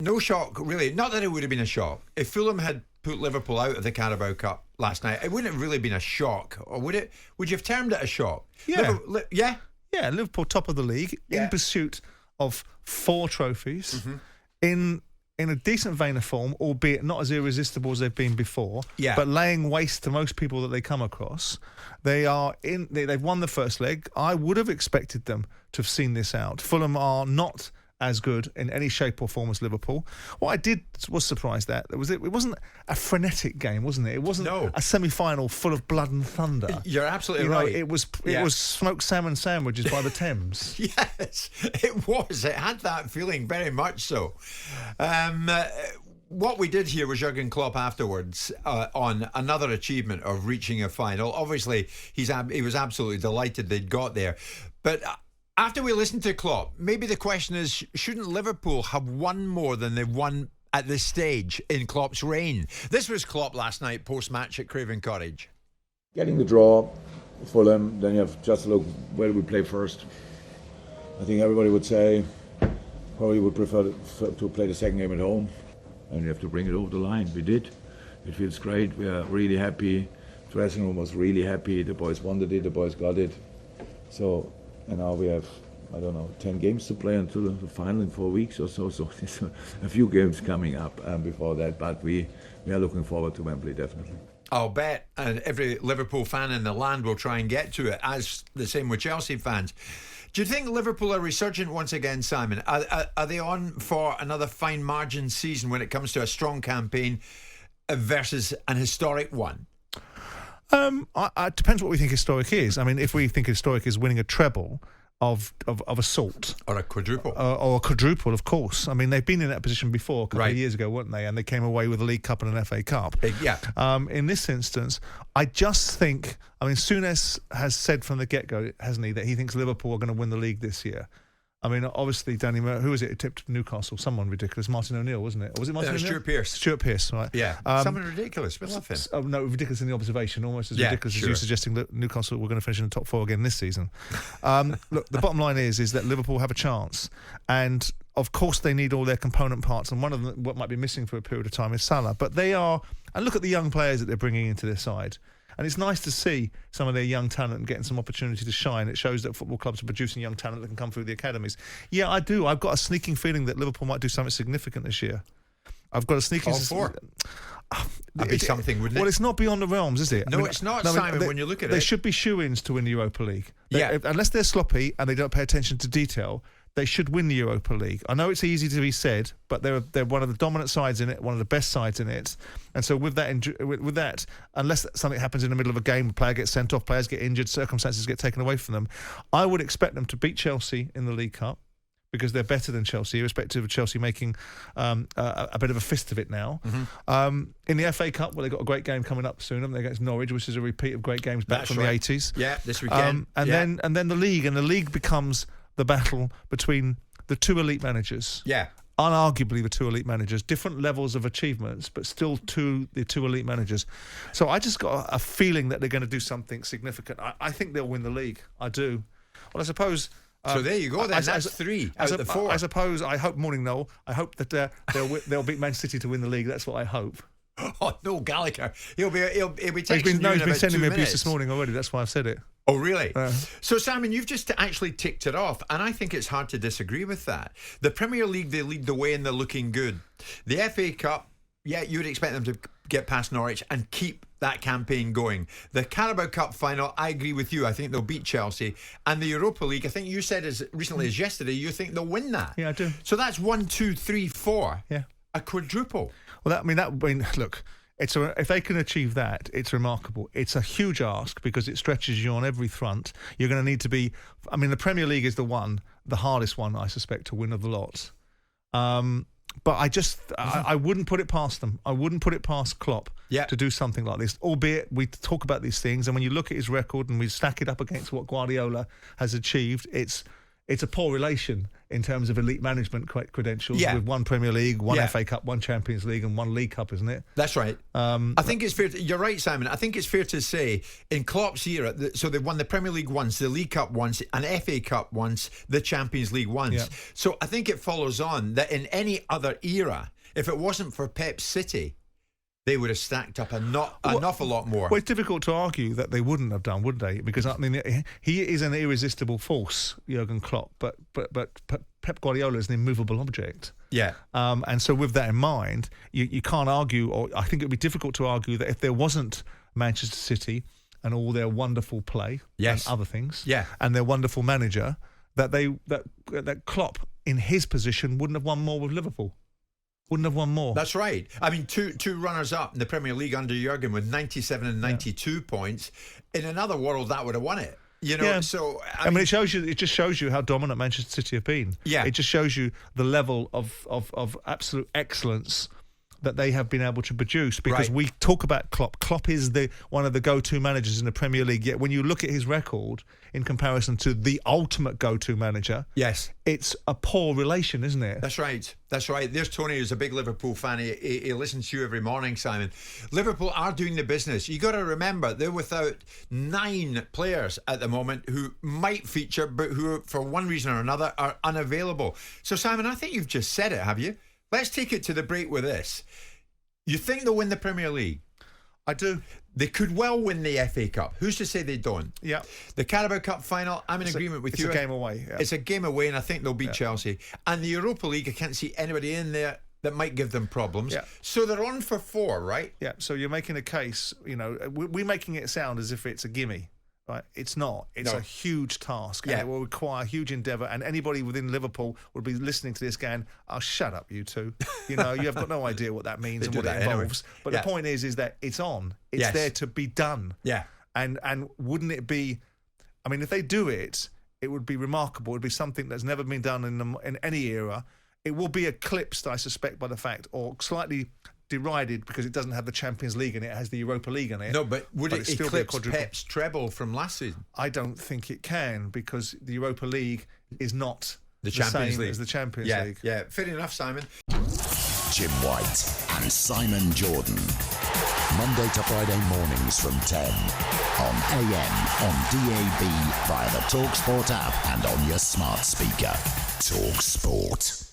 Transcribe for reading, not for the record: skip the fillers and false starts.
No shock, really. Not that it would have been a shock. If Fulham had put Liverpool out of the Carabao Cup last night, it wouldn't have really been a shock. Or would it? Would you have termed it a shock? Yeah. Yeah? Yeah, Liverpool top of the league, in pursuit of 4 trophies, in a decent vein of form, albeit not as irresistible as they've been before, but laying waste to most people that they come across. They've won the first leg. I would have expected them to have seen this out. Fulham are not as good in any shape or form as Liverpool. What I was surprised at it wasn't a frenetic game, wasn't it? It wasn't a semi-final full of blood and thunder. You're absolutely right. It was smoked salmon sandwiches by the Thames. Yes, it was. It had that feeling very much so. What we did here was Jurgen Klopp afterwards on another achievement of reaching a final. Obviously, he was absolutely delighted they'd got there, but after we listened to Klopp, maybe the question is, shouldn't Liverpool have won more than they've won at this stage in Klopp's reign? This was Klopp last night post-match at Craven Cottage. Getting the draw, Fulham, then you have just to look where do we play first. I think everybody would say probably would prefer to play the second game at home, and you have to bring it over the line. We did. It feels great. We are really happy. The dressing room was really happy. The boys wanted it. The boys got it. So. And now we have, 10 games to play until the final in 4 weeks or so. So there's a few games coming up before that. But we are looking forward to Wembley, definitely. I'll bet, and every Liverpool fan in the land will try and get to it, as the same with Chelsea fans. Do you think Liverpool are resurgent once again, Simon? Are they on for another fine margin season when it comes to a strong campaign versus an historic one? It depends what we think historic is. I mean, if we think historic is winning a treble of a sort. Or a quadruple. Or a quadruple, of course. I mean, they've been in that position before a couple of years ago, weren't they? And they came away with a League Cup and an FA Cup. In this instance, I just think, Souness has said from the get-go, hasn't he, that he thinks Liverpool are going to win the league this year. I mean, obviously, Danny Murray, who was it who tipped Newcastle? Someone ridiculous. Martin O'Neill, wasn't it? Or was it Martin O'Neill? Stuart Pearce. Stuart Pearce, right. Yeah. Someone ridiculous. We love him. Oh, no, ridiculous in the observation. Almost as ridiculous as you suggesting that Newcastle were going to finish in the top 4 again this season. Look, the bottom line is that Liverpool have a chance. And, of course, they need all their component parts. And one of them, what might be missing for a period of time, is Salah. But they are... And look at the young players that they're bringing into their side. And it's nice to see some of their young talent getting some opportunity to shine. It shows that football clubs are producing young talent that can come through the academies. Yeah, I do. I've got a sneaking feeling that Liverpool might do something significant this year. I've got a sneaking... That'd be something, wouldn't it? Well, it's not beyond the realms, is it? No, it's not, Simon, when you look at it. They should be shoo-ins to win the Europa League. Unless they're sloppy and they don't pay attention to detail, they should win the Europa League. I know it's easy to be said, but they're one of the dominant sides in it, one of the best sides in it. And so with that, unless something happens in the middle of a game, a player gets sent off, players get injured, circumstances get taken away from them, I would expect them to beat Chelsea in the League Cup because they're better than Chelsea, irrespective of Chelsea making a bit of a fist of it now. In the FA Cup, well, they've got a great game coming up soon, haven't they, against Norwich, which is a repeat of great games back from the 80s. Yeah, this weekend. And then the league, and the league becomes the battle between the 2 elite managers. Yeah. Unarguably the 2 elite managers, different levels of achievements, but still the 2 elite managers. So I just got a feeling that they're going to do something significant. I think they'll win the league. I do. Well, I suppose... so there you go then, that's 3 out of the 4. I suppose, morning Noel, I hope that they'll beat Man City to win the league. That's what I hope. Oh, no, Gallagher. He'll be texting he's been sending me abuse minutes. this morning already. That's why I've said it. Oh, really? So, Simon, you've just actually ticked it off, and I think it's hard to disagree with that. The Premier League, they lead the way and they're looking good. The FA Cup, you would expect them to get past Norwich and keep that campaign going. The Carabao Cup final, I agree with you. I think they'll beat Chelsea. And the Europa League, I think you said as recently as yesterday, you think they'll win that. Yeah, I do. So that's 1, 2, 3, 4. Yeah. A quadruple. Well, look... if they can achieve that, it's remarkable. It's a huge ask because it stretches you on every front. You're going to need to be... the Premier League is the hardest one, I suspect, to win of the lot. But I wouldn't put it past them. I wouldn't put it past Klopp to do something like this, albeit we talk about these things, and when you look at his record and we stack it up against what Guardiola has achieved, it's it's a poor relation in terms of elite management credentials, Yeah. with one Premier League, one Yeah. FA Cup, one Champions League, and one League Cup, isn't it? That's right. I think it's fair. You're right, Simon. I think it's fair to say in Klopp's era, so they've won the Premier League once, the League Cup once, an FA Cup once, the Champions League once. Yeah. So I think it follows on that in any other era, if it wasn't for Pep's City, they would have stacked up an awful lot more. Well, it's difficult to argue that they wouldn't have done, would they? Because I mean, he is an irresistible force, Jurgen Klopp, but Pep Guardiola is an immovable object. Yeah. And so with that in mind, you can't argue, or I think it would be difficult to argue that if there wasn't Manchester City and all their wonderful play Yes. and other things, Yeah. and their wonderful manager, that Klopp in his position wouldn't have won more with Liverpool. Wouldn't have won more. That's right. I mean, two runners up in the Premier League under Jurgen with 97 and 92 points. In another world, that would have won it. You know, Yeah. so I mean, it just shows you how dominant Manchester City have been. Yeah. It just shows you the level of absolute excellence that they have been able to produce. Because Right. we talk about Klopp. Klopp is one of the go-to managers in the Premier League. Yet when you look at his record in comparison to the ultimate go-to manager, yes, it's a poor relation, isn't it? that's right. That's right. There's Tony, who's a big Liverpool fan. He listens to you every morning, Simon. Liverpool are doing the business. You got to remember, they're without 9 players at the moment who might feature, but who, for one reason or another, are unavailable. So, Simon, I think you've just said it, have you? Let's take it to the break with this. You think they'll win the Premier League? I do. They could well win the FA Cup. Who's to say they don't? Yeah. The Carabao Cup final, I'm in agreement with you. It's a game away. Yeah. It's a game away, and I think they'll beat Chelsea. And the Europa League, I can't see anybody in there that might give them problems. Yeah. So they're on for 4, right? Yeah, so you're making a case, we're making it sound as if it's a gimme, right? It's not. It's No. a huge task. Yeah. And it will require huge endeavour, and anybody within Liverpool would be listening to this going, oh, shut up, you two. You have got no idea what that means They and do what it that anyway. involves. But Yeah. the point is that it's on. It's Yes. there to be done. Yeah. And wouldn't it be, I mean, if they do it, it would be remarkable. It would be something that's never been done in any era. It will be eclipsed, I suspect, by the fact, or slightly derided because it doesn't have the Champions League in it. It has the Europa League in it. No, but would it it'd still be a eclipse quadruple. Pep's treble from last season? I don't think it can, because the Europa League is not The Champions same League. as the Champions Yeah, League. yeah. Fair enough, Simon. Jim White and Simon Jordan. Monday to Friday mornings from 10 on AM, on DAB, via the TalkSPORT app and on your smart speaker. TalkSPORT.